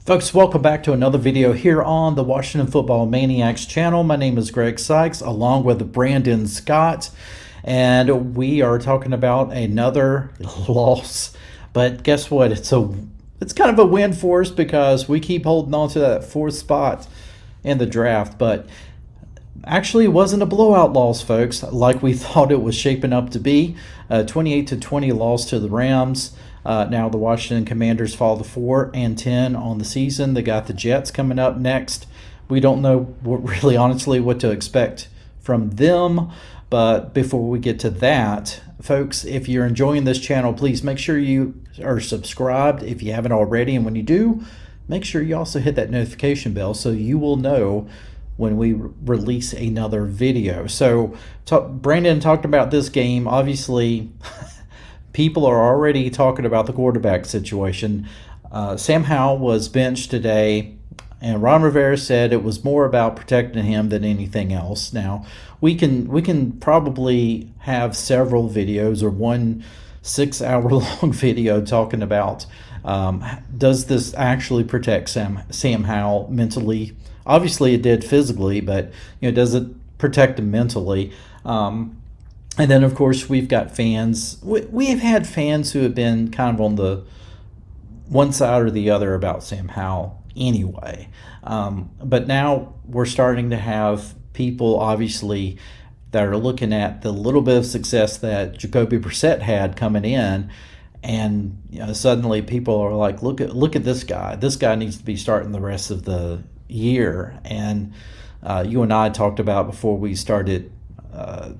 Folks, welcome back to another video here on the Washington Football Maniacs channel. My name is Greg Sykes, along with Brandon Scott, and we are talking about another loss. But guess what? It's kind of a win for us because we keep holding on to that fourth spot in the draft. But actually, it wasn't a blowout loss, folks, like we thought it was shaping up to be. 28-20 loss to the Rams. Now the Washington Commanders fall to 4-10 on the season. They got the Jets coming up next. We don't know really honestly what to expect from them. But before we get to that, folks, if you're enjoying this channel, please make sure you are subscribed if you haven't already. And when you do, make sure you also hit that notification bell so you will know when we release another video. So Brandon talked about this game. Obviously, people are already talking about the quarterback situation. Sam Howell was benched today, and Ron Rivera said it was more about protecting him than anything else. Now, we can probably have several videos or one 6-hour-long video talking about does this actually protect Sam Howell mentally? Obviously, it did physically, but does it protect him mentally? And then, of course, we've got fans. We've had fans who have been kind of on the one side or the other about Sam Howell anyway. But now we're starting to have people, obviously, that are looking at the little bit of success that Jacoby Brissett had coming in. And suddenly people are like, look at this guy. This guy needs to be starting the rest of the year. And you and I talked about before we started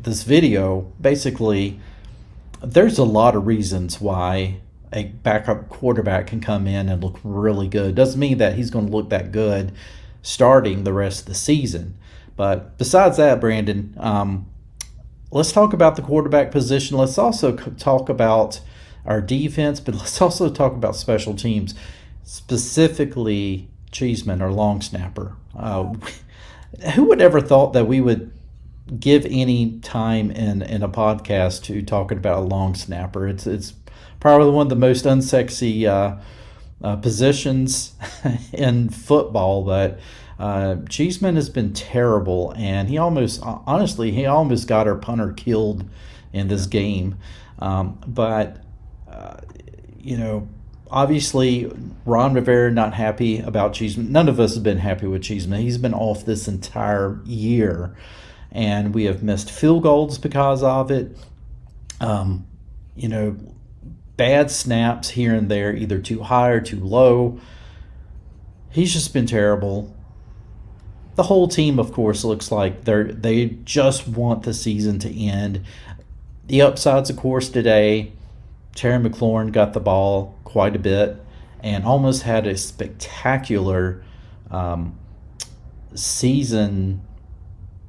this video, basically, there's a lot of reasons why a backup quarterback can come in and look really good. Doesn't mean that he's going to look that good starting the rest of the season. But besides that, Brandon, let's talk about the quarterback position. Let's also talk about our defense, but let's also talk about special teams, specifically Cheeseman, our long snapper. Who would ever thought that we would give any time in a podcast to talking about a long snapper? It's probably one of the most unsexy positions in football, but Cheeseman has been terrible, and he almost got our punter killed in this game. But obviously Ron Rivera not happy about Cheeseman. None of us have been happy with Cheeseman. He's been off this entire year, and we have missed field goals because of it. Bad snaps here and there, either too high or too low. He's just been terrible. The whole team, of course, looks like they just want the season to end. The upsides, of course, today, Terry McLaurin got the ball quite a bit and almost had a spectacular season,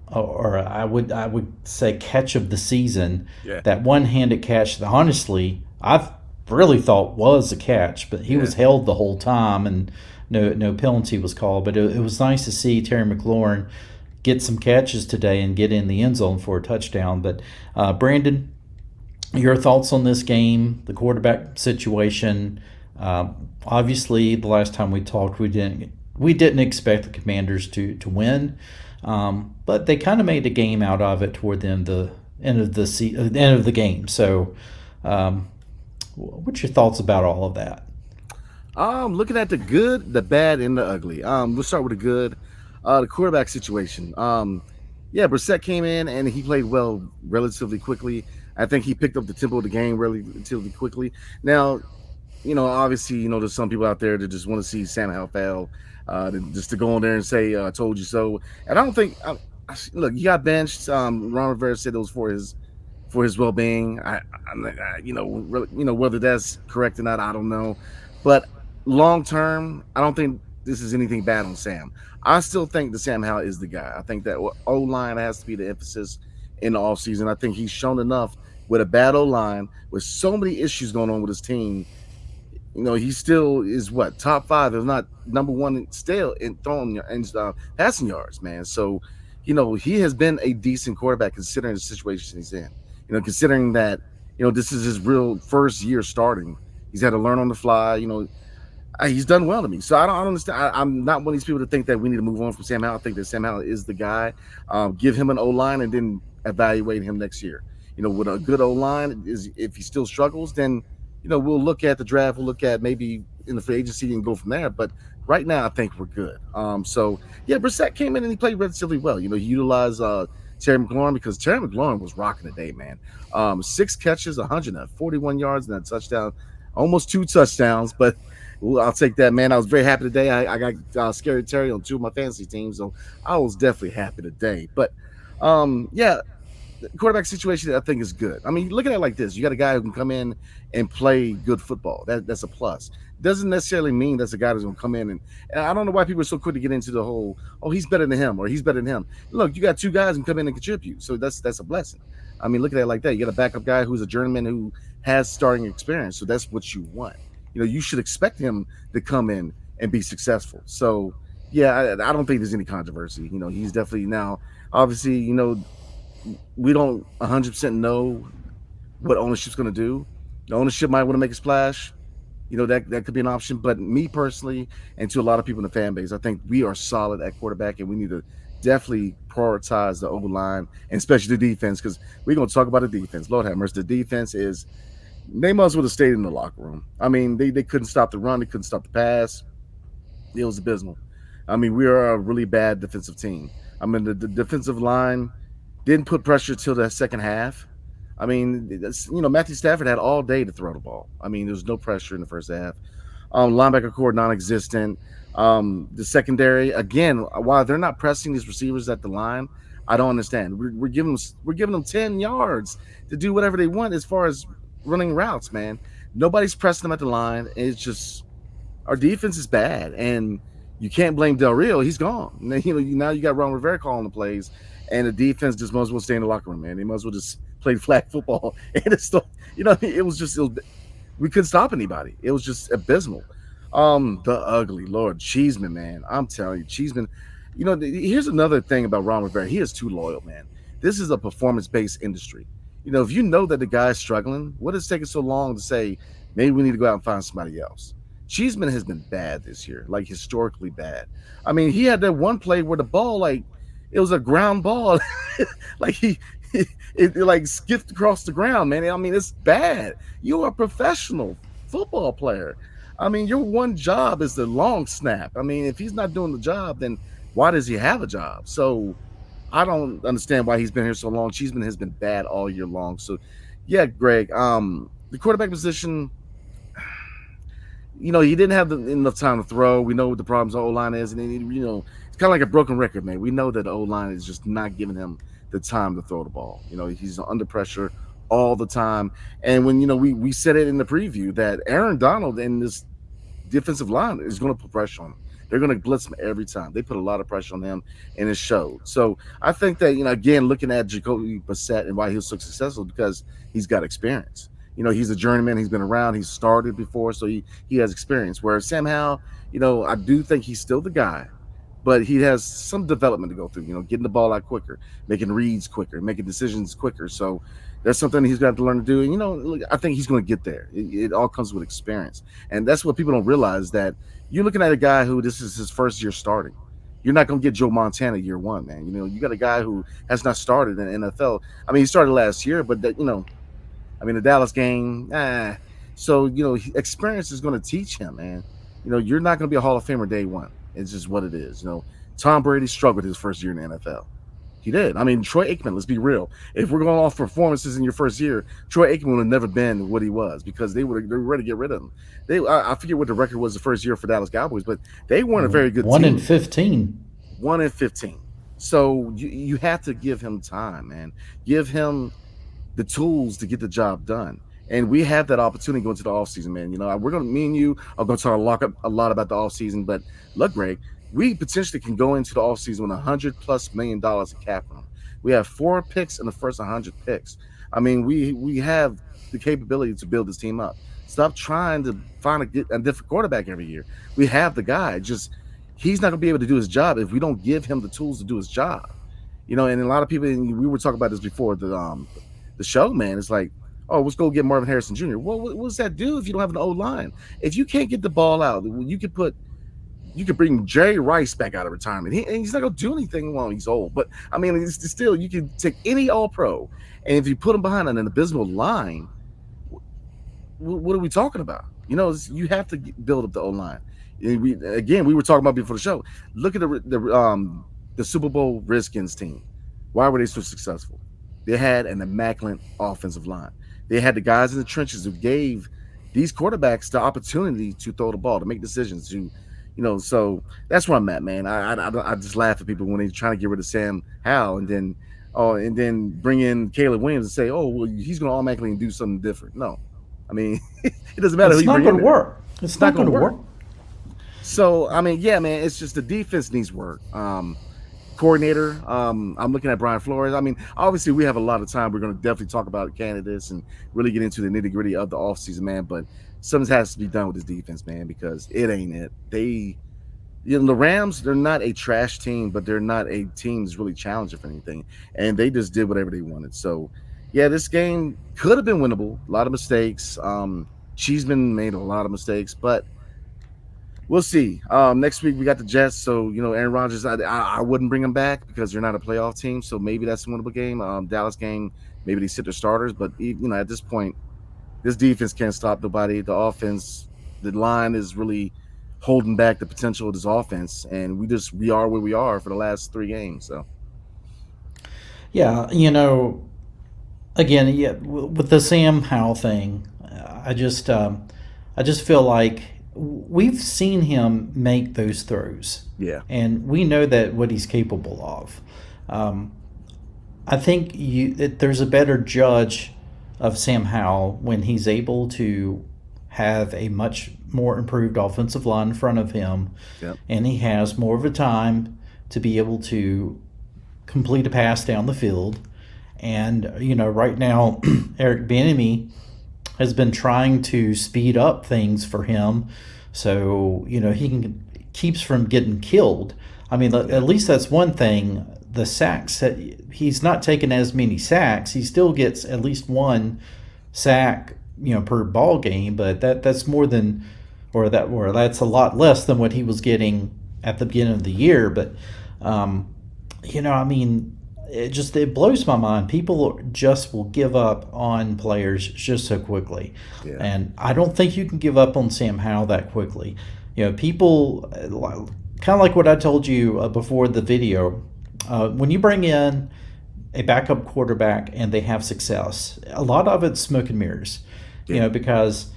or I would say catch of the season. Yeah. That one-handed catch that honestly I really thought was a catch, but he was held the whole time and no penalty was called. But it was nice to see Terry McLaurin get some catches today and get in the end zone for a touchdown. But Brandon, your thoughts on this game, the quarterback situation? Obviously, the last time we talked, we didn't expect the Commanders to win, but they kind of made a game out of it toward the end of the game. So, what's your thoughts about all of that? Looking at the good, the bad, and the ugly. Let's start with the good. The quarterback situation. Brissett came in and he played well relatively quickly. I think he picked up the tempo of the game relatively quickly. Now, obviously, there's some people out there that just want to see Sam Howell fail, just to go on there and say, I told you so. And I don't think, look, you got benched. Ron Rivera said it was for his well-being. Whether that's correct or not, I don't know. But long-term, I don't think this is anything bad on Sam. I still think that Sam Howell is the guy. I think that O-line has to be the emphasis in the offseason. I think he's shown enough with a bad O-line, with so many issues going on with his team. He still is top 5, if not number 1 still in throwing and passing yards, man. So, he has been a decent quarterback considering the situation he's in. Considering that, this is his real first year starting. He's had to learn on the fly. He's done well to me. So I don't understand. I'm not one of these people to think that we need to move on from Sam Howell. I think that Sam Howell is the guy. Give him an O line and then evaluate him next year. With a good O line, is if he still struggles, then we'll look at the draft. We'll look at maybe in the free agency and go from there. But right now, I think we're good. So yeah, Brissett came in and he played relatively well. He utilized Terry McLaurin because Terry McLaurin was rocking the day, man. 6 catches, 141 yards, and a touchdown, almost 2 touchdowns, but I'll take that, man. I was very happy today. I got Scary Terry on 2 of my fantasy teams, so I was definitely happy today. But yeah, the quarterback situation I think is good. I mean, look at it like this: you got a guy who can come in and play good football. That's a plus. Doesn't necessarily mean that's a guy that's going to come in and I don't know why people are so quick to get into the whole, oh, he's better than him or he's better than him. Look, you got 2 guys who come in and contribute, so that's a blessing. I mean, look at it like that. You got a backup guy who's a journeyman who has starting experience, so that's what you want. You should expect him to come in and be successful. So yeah, I don't think there's any controversy. He's definitely now. Obviously, we don't 100% know what ownership's going to do. The ownership might want to make a splash. That could be an option. But me personally, and to a lot of people in the fan base, I think we are solid at quarterback, and we need to definitely prioritize the O line and especially the defense, because we're going to talk about the defense. Lord have mercy, the defense is. They must would have stayed in the locker room. I mean, they couldn't stop the run, they couldn't stop the pass. It was abysmal. I mean, we are a really bad defensive team. I mean, the defensive line didn't put pressure till the second half. I mean, Matthew Stafford had all day to throw the ball. I mean, there was no pressure in the first half. Linebacker core non-existent. The secondary, again, while they're not pressing these receivers at the line, I don't understand. We're giving them 10 yards to do whatever they want as far as running routes, man. Nobody's pressing them at the line. It's just our defense is bad, and you can't blame Del Rio. He's gone. Now you got Ron Rivera calling the plays, and the defense just might as well stay in the locker room, man. They might as well just play flag football. And it's still, we couldn't stop anybody. It was just abysmal. The ugly Lord Cheeseman, man. I'm telling you, Cheeseman. Here's another thing about Ron Rivera. He is too loyal, man. This is a performance-based industry. If you know that the guy's struggling, what is taking so long to say maybe we need to go out and find somebody else? Cheeseman has been bad this year, like historically bad. I mean, he had that one play where the ball, like, it was a ground ball, like it like skipped across the ground, man. I mean, it's bad. You're a professional football player. I mean, your one job is the long snap. I mean, if he's not doing the job, then why does he have a job? So I don't understand why he's been here so long. Cheeseman has been bad all year long. So yeah, Greg, the quarterback position, he didn't have enough time to throw. We know what the problems the O-line is, and it's kind of like a broken record, man. We know that the O-line is just not giving him the time to throw the ball. He's under pressure all the time. And when we said it in the preview that Aaron Donald and this defensive line is going to put pressure on him. They're going to blitz him every time. They put a lot of pressure on him, and it showed. So I think that, again, looking at Jacoby Brissett and why he was so successful, because he's got experience. He's a journeyman. He's been around. He's started before, so he has experience. Whereas Sam Howell, I do think he's still the guy, but he has some development to go through, getting the ball out quicker, making reads quicker, making decisions quicker. So that's something he's got to learn to do. And, I think he's going to get there. It all comes with experience. And that's what people don't realize, that you're looking at a guy who this is his first year starting. You're not going to get Joe Montana year one, man. You got a guy who has not started in the NFL. I mean, he started last year, but the Dallas game, So, experience is going to teach him, man. You're not going to be a Hall of Famer day one. It's just what it is. Tom Brady struggled his first year in the NFL. He did. I mean, Troy Aikman, let's be real. If we're going off performances in your first year, Troy Aikman would have never been what he was, because they were ready to get rid of him. I forget what the record was the first year for Dallas Cowboys, but they weren't a very good team. 1-15. 1-15. So you have to give him time, man. Give him the tools to get the job done. And we have that opportunity going to the offseason, man. Me and you are going to talk a lot about the offseason, but look, Greg, we potentially can go into the offseason with $100+ million in cap room. We have 4 picks in the first 100 picks. I mean, we have the capability to build this team up. Stop trying to find a different quarterback every year. We have the guy. Just he's not going to be able to do his job if we don't give him the tools to do his job. And a lot of people, and we were talking about this before the show, man. It's like, Oh, let's go get Marvin Harrison Jr. Well, what does that do if you don't have an O line? If you can't get the ball out, you could bring Jerry Rice back out of retirement. And he's not going to do anything while he's old. But I mean, it's still, you can take any All Pro, and if you put him behind an abysmal line, what are we talking about? You have to build up the O line. We were talking about before the show. Look at the Super Bowl Redskins team. Why were they so successful? They had an immaculate offensive line. They had the guys in the trenches who gave these quarterbacks the opportunity to throw the ball, to make decisions, so that's where I'm at, man. I just laugh at people when they're trying to get rid of Sam Howell and then bring in Caleb Williams and say, oh, well, he's going to automatically do something different. No, I mean, it doesn't matter. It's not going to work. It's not going to work. So, I mean, yeah, man, it's just the defense needs work. Coordinator, I'm looking at Brian Flores. I mean, obviously, we have a lot of time. We're going to definitely talk about candidates and really get into the nitty-gritty of the offseason, man. But something has to be done with this defense, man, because it ain't it. The Rams, they're not a trash team, but they're not a team that's really challenging for anything. And they just did whatever they wanted. So, yeah, this game could have been winnable. A lot of mistakes. Cheeseman made a lot of mistakes, but we'll see. Next week we got the Jets, so Aaron Rodgers, I wouldn't bring him back because they're not a playoff team. So maybe that's a winnable game. Dallas game, maybe they sit their starters, but at this point, this defense can't stop nobody. The offense, the line is really holding back the potential of this offense, and we are where we are for the last 3 games. So yeah, again, yeah, with the Sam Howell thing, I just feel like we've seen him make those throws. Yeah. And we know that what he's capable of. I think there's a better judge of Sam Howell when he's able to have a much more improved offensive line in front of him. Yep. And he has more of a time to be able to complete a pass down the field. And, right now, Eric Bieniemy has been trying to speed up things for him so, he keeps from getting killed. I mean, at least that's one thing. The sacks, he's not taking as many sacks. He still gets at least one sack, per ball game, but that's more than, or that's a lot less than what he was getting at the beginning of the year. But, I mean, it blows my mind. People just will give up on players just so quickly. Yeah. And I don't think you can give up on Sam Howell that quickly. People, kind of like what I told you before the video, when you bring in a backup quarterback and they have success, a lot of it's smoke and mirrors, because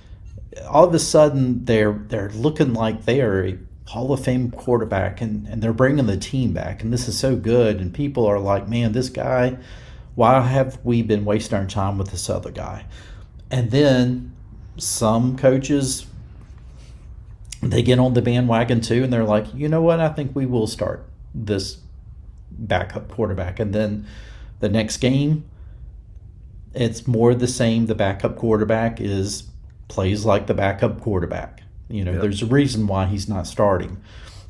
all of a sudden they're looking like they are a Hall of Fame quarterback and they're bringing the team back and this is so good, and people are like, man, this guy, why have we been wasting our time with this other guy? And then some coaches, they get on the bandwagon too and they're like, you know what, I think we will start this backup quarterback. And then the next game, it's more the same. The backup quarterback plays like the backup quarterback. Yep. There's a reason why he's not starting.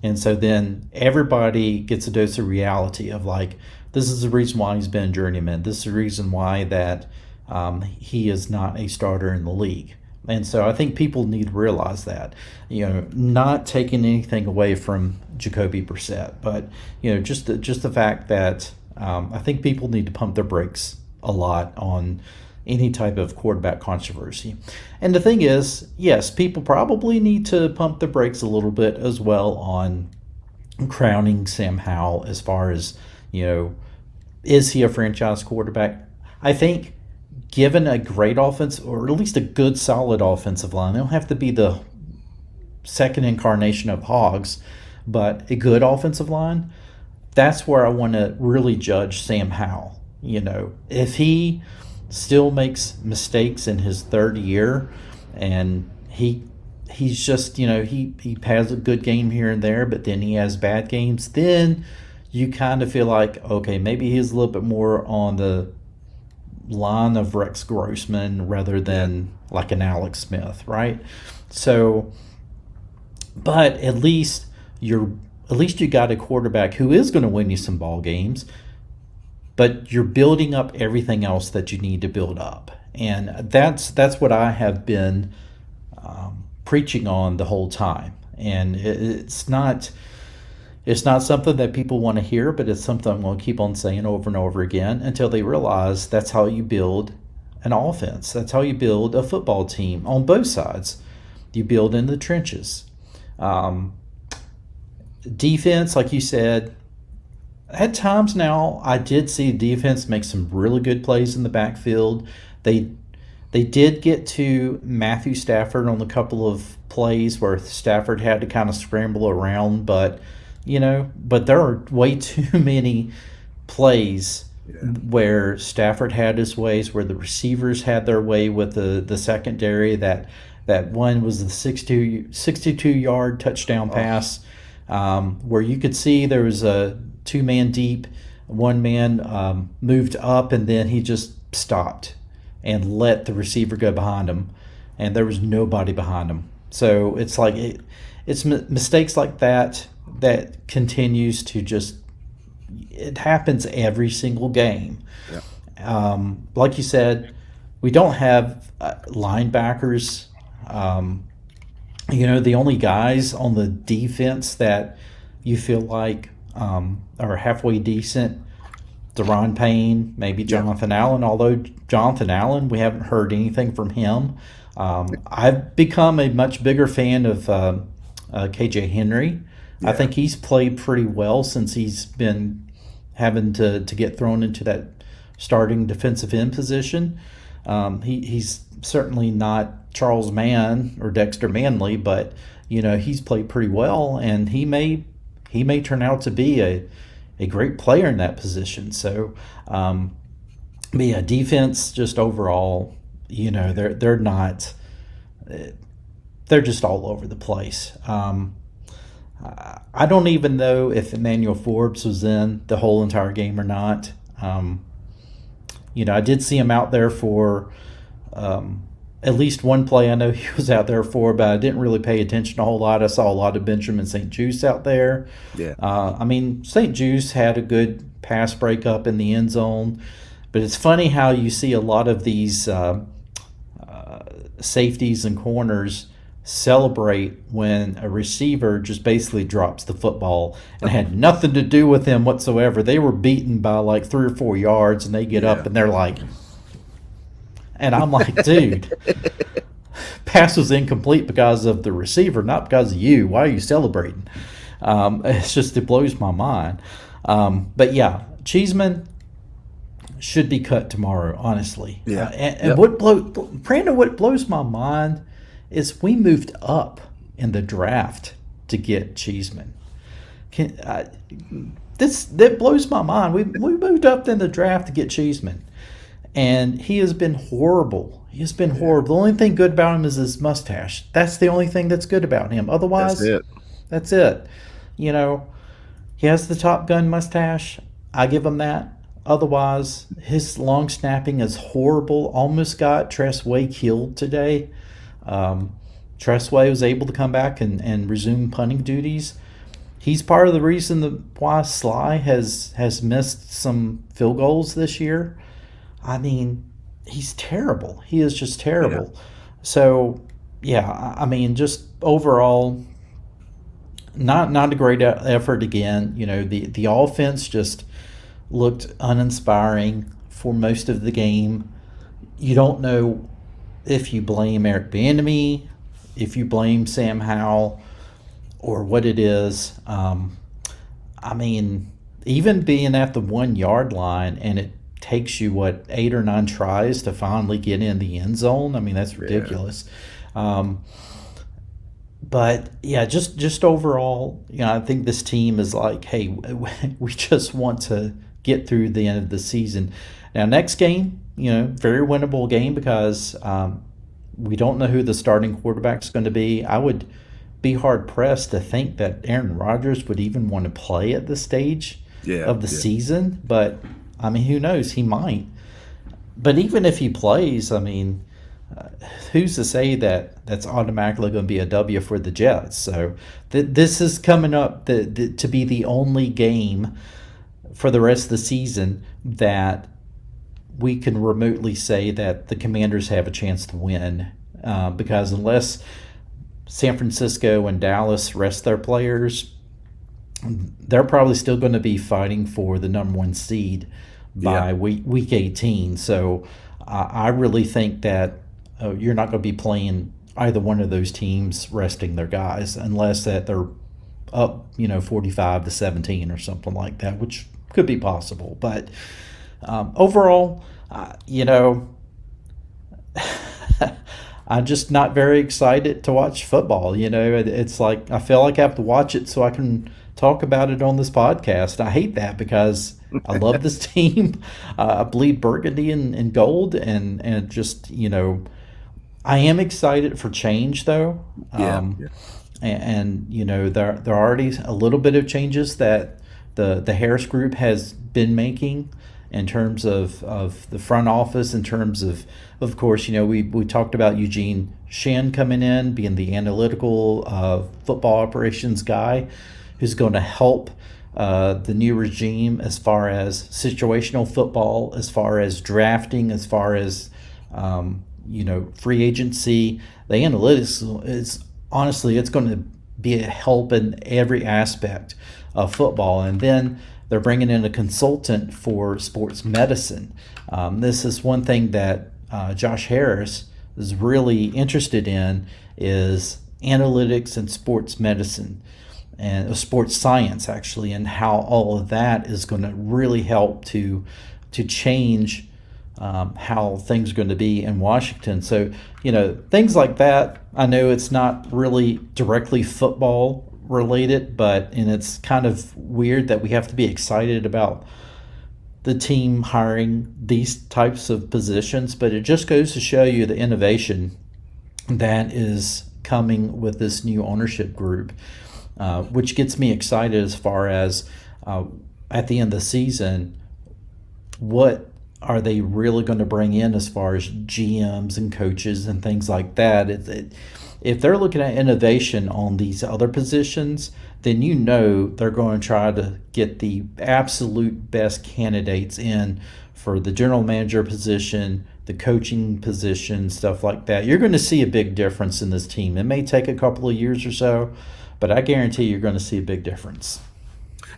And so then everybody gets a dose of reality of like, this is the reason why he's been a journeyman. This is the reason why that he is not a starter in the league. And so I think people need to realize that, not taking anything away from Jacoby Brissett, but, just the fact that I think people need to pump their brakes a lot on any type of quarterback controversy. And the thing is, yes, people probably need to pump the brakes a little bit as well on crowning Sam Howell as far as, is he a franchise quarterback? I think given a great offense, or at least a good, solid offensive line, they don't have to be the second incarnation of Hogs, but a good offensive line, that's where I want to really judge Sam Howell. If he still makes mistakes in his third year and he's just, he has a good game here and there, but then he has bad games, then you kind of feel like, okay, maybe he's a little bit more on the line of Rex Grossman rather than like an Alex Smith, right? So, but at least you got a quarterback who is going to win you some ball games, but you're building up everything else that you need to build up. And that's what I have been preaching on the whole time. And it's not something that people want to hear, but it's something I'm going to keep on saying over and over again until they realize that's how you build an offense. That's how you build a football team on both sides. You build in the trenches. Defense, like you said, at times now I did see defense make some really good plays in the backfield. They did get to Matthew Stafford on a couple of plays where Stafford had to kind of scramble around, but there are way too many plays where Stafford had his ways, where the receivers had their way with the secondary. That one was the 62-yard touchdown pass, where you could see there was a two-man deep, one man moved up, and then he just stopped and let the receiver go behind him, and there was nobody behind him. So it's like it's mistakes like that continues to just, it happens every single game. Yeah. Like you said, we don't have linebackers. The only guys on the defense that you feel like are halfway decent, Deron Payne, maybe Jonathan Allen, although Jonathan Allen, we haven't heard anything from him. I've become a much bigger fan of KJ Henry. Yeah. I think he's played pretty well since he's been having to get thrown into that starting defensive end position. He's certainly not Charles Mann or Dexter Manley, but he's played pretty well, and he may turn out to be a great player in that position. So, but yeah, defense just overall, they're not, they're just all over the place. I don't even know if Emmanuel Forbes was in the whole entire game or not. I did see him out there for at least one play. I know he was out there for, but I didn't really pay attention a whole lot. I saw a lot of Benjamin St. Juste out there. Yeah. St. Juste had a good pass breakup in the end zone, but it's funny how you see a lot of these safeties and corners celebrate when a receiver just basically drops the football and had nothing to do with him whatsoever. They were beaten by like 3 or 4 yards, and they get up and they're like, and I'm like, dude, pass was incomplete because of the receiver, not because of you. Why are you celebrating? It blows my mind. But yeah, Cheeseman should be cut tomorrow, honestly. Yeah. And what blows my mind is we moved up in the draft to get Cheeseman. That blows my mind. We moved up in the draft to get Cheeseman, and he has been horrible. He has been horrible. The only thing good about him is his mustache. That's the only thing that's good about him. Otherwise, that's it. He has the Top Gun mustache. I give him that. Otherwise, his long snapping is horrible. Almost got Tressway killed today. Tressway was able to come back and resume punting duties. He's part of the reason why Sly has missed some field goals this year. I mean, he's terrible. He is just terrible. Yeah. So, yeah, just overall, not a great effort again. The offense just looked uninspiring for most of the game. You don't know if you blame Eric Bieniemy, if you blame Sam Howell, or what it is. Even being at the 1 yard line, and it takes you 8 or 9 tries to finally get in the end zone. That's ridiculous. But yeah, just overall, I think this team is like, hey, we just want to get through the end of the season. Now, next game, very winnable game because we don't know who the starting quarterback is going to be. I would be hard-pressed to think that Aaron Rodgers would even want to play at this stage of the season. But, who knows? He might. But even if he plays, who's to say that that's automatically going to be a W for the Jets? So this is coming up to be the only game for the rest of the season that we can remotely say that the Commanders have a chance to win, because unless San Francisco and Dallas rest their players, they're probably still going to be fighting for the number one seed Yeah. by week 18. So I really think that you're not going to be playing either one of those teams resting their guys unless that they're up, 45-17 or something like that, which could be possible. But overall, I'm just not very excited to watch football. It's like I feel like I have to watch it so I can talk about it on this podcast. I hate that because I love this team. I bleed burgundy and gold, and just I am excited for change though. Yeah. Yeah. And there are already a little bit of changes that the Harris Group has been making in terms of the front office, in terms of course, we talked about Eugene Shan coming in, being the analytical football operations guy who's going to help the new regime as far as situational football, as far as drafting, as far as free agency. The analytics is honestly, it's going to be a help in every aspect of football. And then they're bringing in a consultant for sports medicine. This is one thing that Josh Harris is really interested in, is analytics and sports medicine and sports science, actually, and how all of that is going to really help to change how things are going to be in Washington. So, things like that. I know it's not really directly football related, and it's kind of weird that we have to be excited about the team hiring these types of positions, but it just goes to show you the innovation that is coming with this new ownership group, which gets me excited as far as at the end of the season, what are they really going to bring in as far as GMs and coaches and things like that? If they're looking at innovation on these other positions, then they're going to try to get the absolute best candidates in for the general manager position, the coaching position, stuff like that. You're going to see a big difference in this team. It may take a couple of years or so, but I guarantee you're going to see a big difference.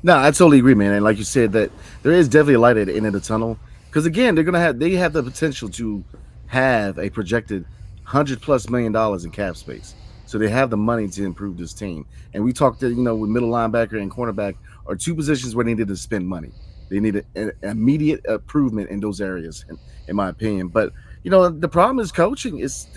No, I totally agree, man. And like you said, that there is definitely a light at the end of the tunnel. Because again, they have the potential to have a projected $100+ million in cap space. So they have the money to improve this team. And we talked with middle linebacker and cornerback are two positions where they needed to spend money. They need an immediate improvement in those areas, in my opinion. But the problem is coaching is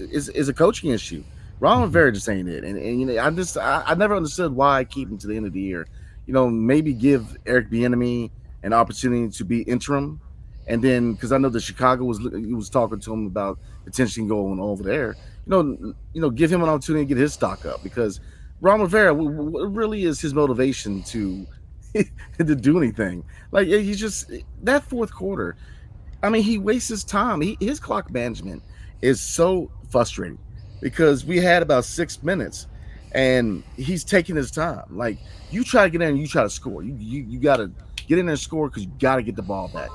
a coaching issue. Ron Rivera just ain't it. And I never understood why keep him to the end of the year. Maybe give Eric Bieniemy an opportunity to be interim. And then, because I know that Chicago was talking to him about potentially going over there, give him an opportunity to get his stock up, because Ron Rivera, what really is his motivation to do anything? Like, he's just that fourth quarter. I mean, he wastes his time. His clock management is so frustrating, because we had about 6 minutes, and he's taking his time. Like, you try to get in and you try to score. You got to get in there and score, because you got to get the ball back.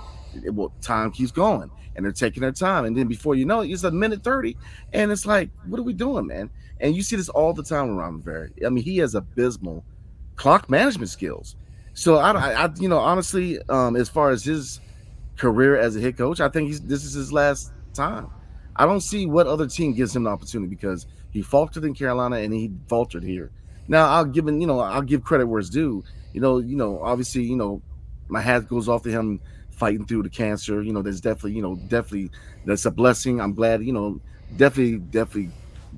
Time keeps going, and they're taking their time, and then before you know it, it's a minute 30, and it's like, what are we doing, man? And you see this all the time around Rivera. I mean, he has abysmal clock management skills. So I honestly, as far as his career as a head coach, I think this is his last time. I don't see what other team gives him the opportunity, because he faltered in Carolina and he faltered here. Now I'll give credit where it's due. Obviously, my hat goes off to him fighting through the cancer. There's definitely that's a blessing. I'm glad, definitely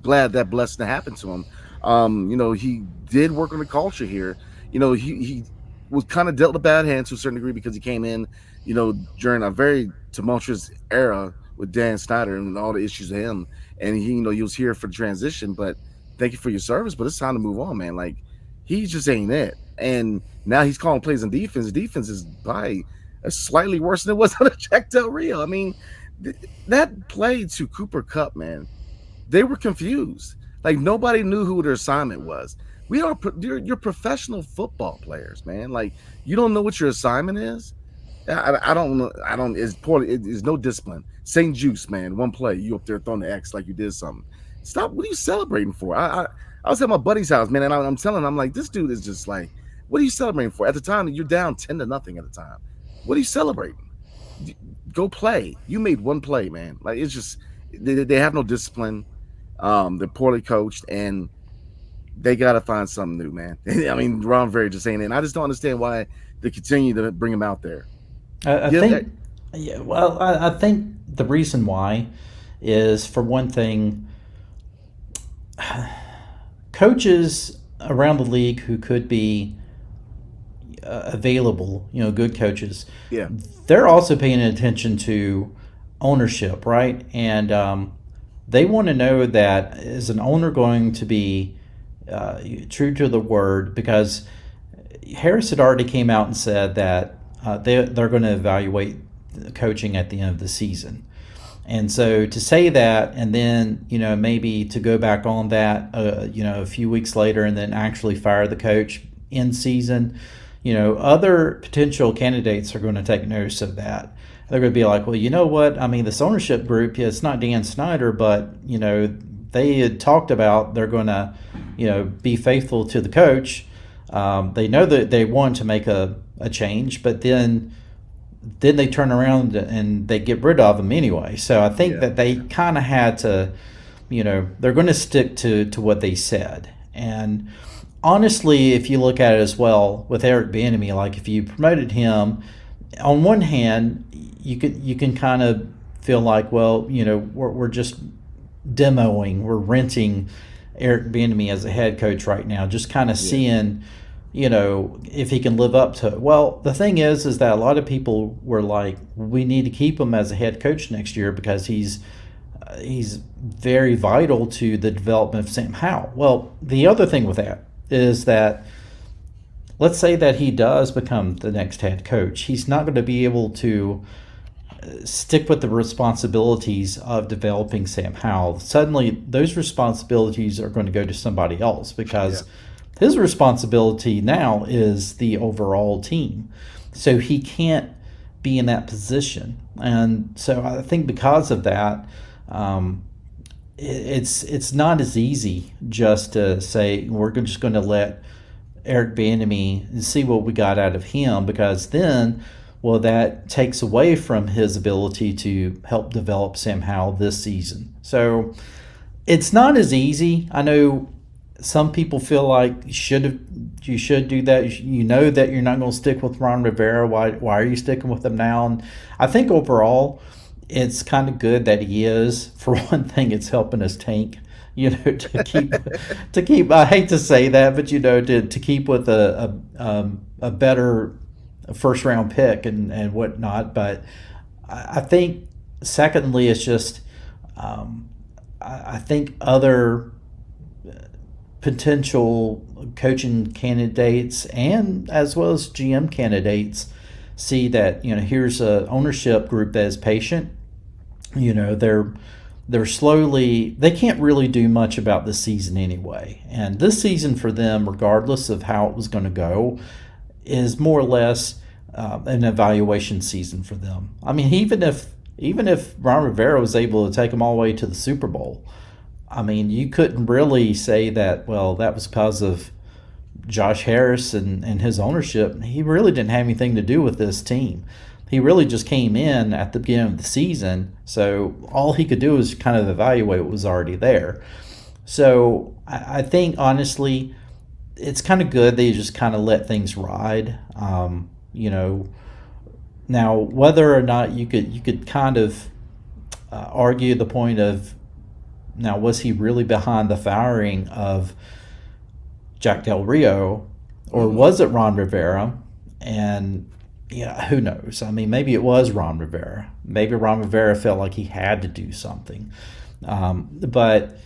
glad that blessing happened to him. He did work on the culture here. He was kind of dealt a bad hand to a certain degree, because he came in, during a very tumultuous era with Dan Snyder and all the issues of him. And he was here for the transition, but thank you for your service, but it's time to move on, man. Like, he just ain't it. And now he's calling plays on defense. Defense is by slightly worse than it was on a Jack Del Rio. I mean, that play to Cooper Kupp, man, they were confused. Like, nobody knew who their assignment was. You're professional football players, man. Like, you don't know what your assignment is. I don't know. I don't. It's poorly. It's no discipline. St. Juice, man. One play, you up there throwing the X like you did something. Stop. What are you celebrating for? I was at my buddy's house, man, and I'm telling him, I'm like, this dude is just like, what are you celebrating for? At the time, you're down 10-0 at the time. What are you celebrating? Go play. You made one play, man. Like it's just they have no discipline. They're poorly coached, and they got to find something new, man. I mean, Ron Very just saying it. And I just don't understand why they continue to bring him out there. I Yeah, think, yeah, well, I think the reason why is, for one thing, coaches around the league who could be available, good coaches, yeah, they're also paying attention to ownership, right? And they want to know that, is an owner going to be true to the word? Because Harris had already came out and said that they're going to evaluate the coaching at the end of the season. And so to say that, and then maybe to go back on that, a few weeks later, and then actually fire the coach in season, other potential candidates are going to take notice of that. They're going to be like, well, you know what? I mean, this ownership group, yeah, it's not Dan Snyder, but they had talked about they're going to, be faithful to the coach. They know that they want to make a change, but then they turn around and they get rid of them anyway. So I think that they kind of had to, they're going to stick to what they said. And honestly, if you look at it as well with Eric Bieniemy, like if you promoted him, on one hand, you can kind of feel like, well, we're just demoing, we're renting Eric Bieniemy as a head coach right now, just kind of seeing, if he can live up to it. Well, the thing is that a lot of people were like, we need to keep him as a head coach next year because he's very vital to the development of Sam Howell. Well, the other thing with that is that, let's say that he does become the next head coach, he's not going to be able to stick with the responsibilities of developing Sam Howell. Suddenly, those responsibilities are going to go to somebody else because his responsibility now is the overall team. So he can't be in that position. And so I think because of that, it's not as easy just to say we're just going to let Eric Bieniemy see what we got out of him, because then, well, that takes away from his ability to help develop Sam Howell this season. So it's not as easy. I know some people feel like you should do that. You know that you're not going to stick with Ron Rivera. Why are you sticking with him now? And I think overall, it's kind of good that he is. For one thing, it's helping us tank. To keep. I hate to say that, but to keep with a better first round pick and whatnot. But I think secondly, it's just I think other potential coaching candidates and as well as GM candidates see that here's a ownership group that is patient. They're slowly, they can't really do much about this season anyway. And this season for them, regardless of how it was going to go, is more or less an evaluation season for them. I mean, even if Ron Rivera was able to take them all the way to the Super Bowl, I mean, you couldn't really say that, well, that was because of Josh Harris and his ownership. He really didn't have anything to do with this team. He really just came in at the beginning of the season, so all he could do was kind of evaluate what was already there. So I think, honestly, it's kind of good that you just kind of let things ride. Now, whether or not you could kind of argue the point of, now, was he really behind the firing of Jack Del Rio, or was it Ron Rivera? And who knows? I mean, maybe it was Ron Rivera. Maybe Ron Rivera felt like he had to do something. But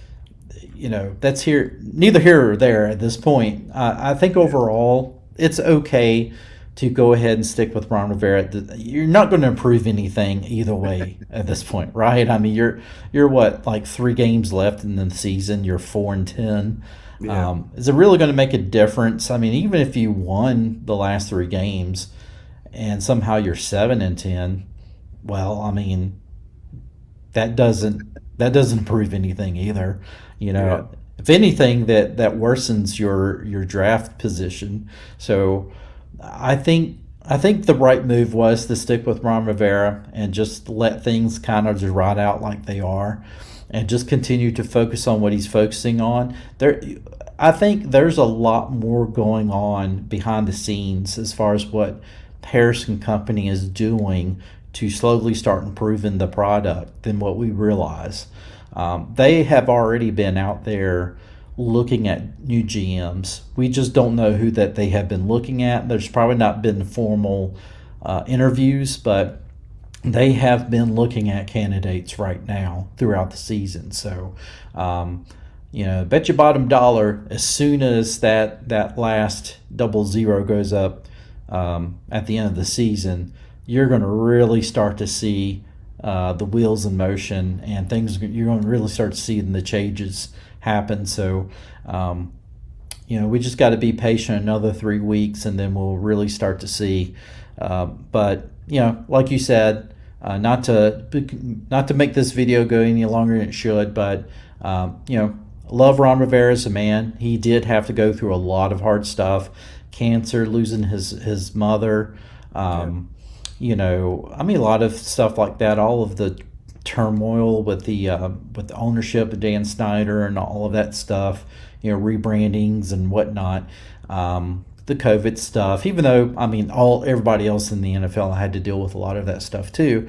that's neither here or there at this point. I think overall it's okay to go ahead and stick with Ron Rivera. You're not going to improve anything either way at this point, right? I mean, you're what, like 3 games left in the season. You're 4-10. Is it really going to make a difference? I mean, even if you won the last 3 games and somehow you're 7-10, well, I mean, that doesn't prove anything either. You Yeah. know, if anything, that worsens your draft position. So I think the right move was to stick with Ron Rivera and just let things kind of just ride out like they are, and just continue to focus on what he's focusing on. I think there's a lot more going on behind the scenes as far as what Harrison Company is doing to slowly start improving the product than what we realize. They have already been out there looking at new GMs. We just don't know who that they have been looking at. There's probably not been formal interviews, but they have been looking at candidates right now throughout the season. So, bet your bottom dollar as soon as that last 00 goes up at the end of the season, you're going to really start to see the wheels in motion, and things you're going to really start to see the changes happen. So, we just got to be patient another 3 weeks, and then we'll really start to see. But like you said, not to make this video go any longer than it should, but love Ron Rivera as a man. He did have to go through a lot of hard stuff, cancer, losing his mother. A lot of stuff like that. All of the turmoil with the ownership of Dan Snyder and all of that stuff. Rebrandings and whatnot. The COVID stuff. Even though everybody else in the NFL had to deal with a lot of that stuff too.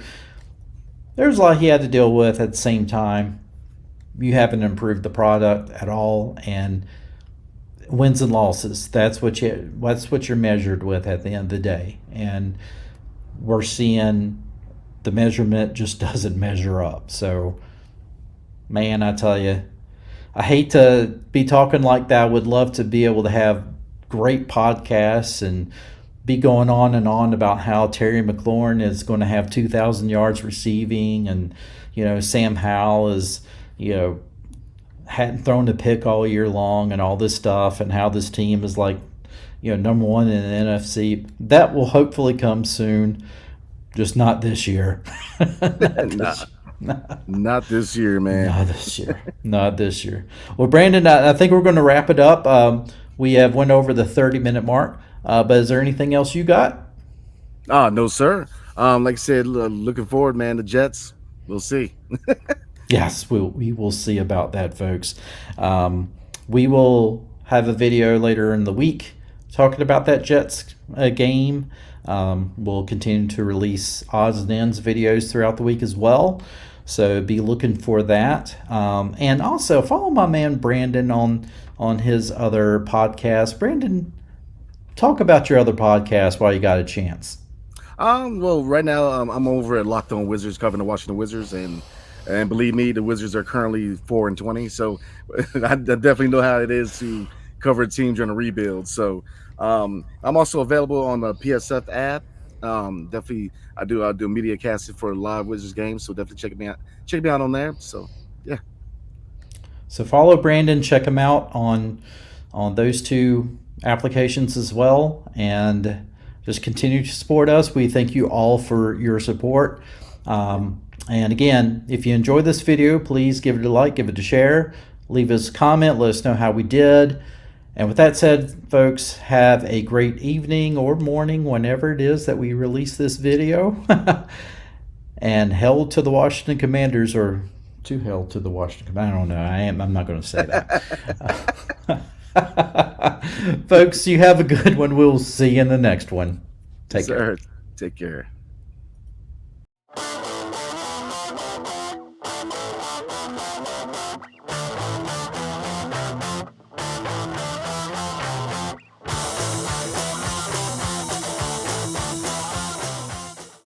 There's a lot he had to deal with at the same time. You haven't improved the product at all, and wins and losses. That's what you're measured with at the end of the day. And we're seeing the measurement just doesn't measure up. So, man, I tell you, I hate to be talking like that. I would love to be able to have great podcasts and be going on and on about how Terry McLaurin is going to have 2,000 yards receiving, and Sam Howell is hadn't thrown a pick all year long, and all this stuff, and how this team is like number one in the NFC. That will hopefully come soon, just not this year. Not this year, man. Not this year. Well, Brandon, I think we're going to wrap it up. We have went over the 30-minute mark, but is there anything else you got? No, sir. Like I said, looking forward, man. The Jets, we'll see. Yes, we will see about that, folks. We will have a video later in the week talking about that Jets game. We'll continue to release odds and ends videos throughout the week as well. So be looking for that. And also follow my man Brandon on his other podcast. Brandon, talk about your other podcast while you got a chance. Well, right now I'm over at Locked On Wizards covering the Washington Wizards, and believe me, the Wizards are currently 4-20. So I definitely know how it is to cover a team during a rebuild. So I'm also available on the PSF app. Definitely, I do media casting for live Wizards games. So definitely check me out on there. So yeah. So follow Brandon, check him out on those two applications as well, and just continue to support us. We thank you all for your support. And again, if you enjoyed this video, please give it a like, give it a share, leave us a comment, let us know how we did. And with that said, folks, have a great evening or morning whenever it is that we release this video. And hell to the Washington Commanders, or to hell to the Washington Commanders. I don't know. I'm not going to say that. Folks, you have a good one. We'll see you in the next one. Take care. Take care.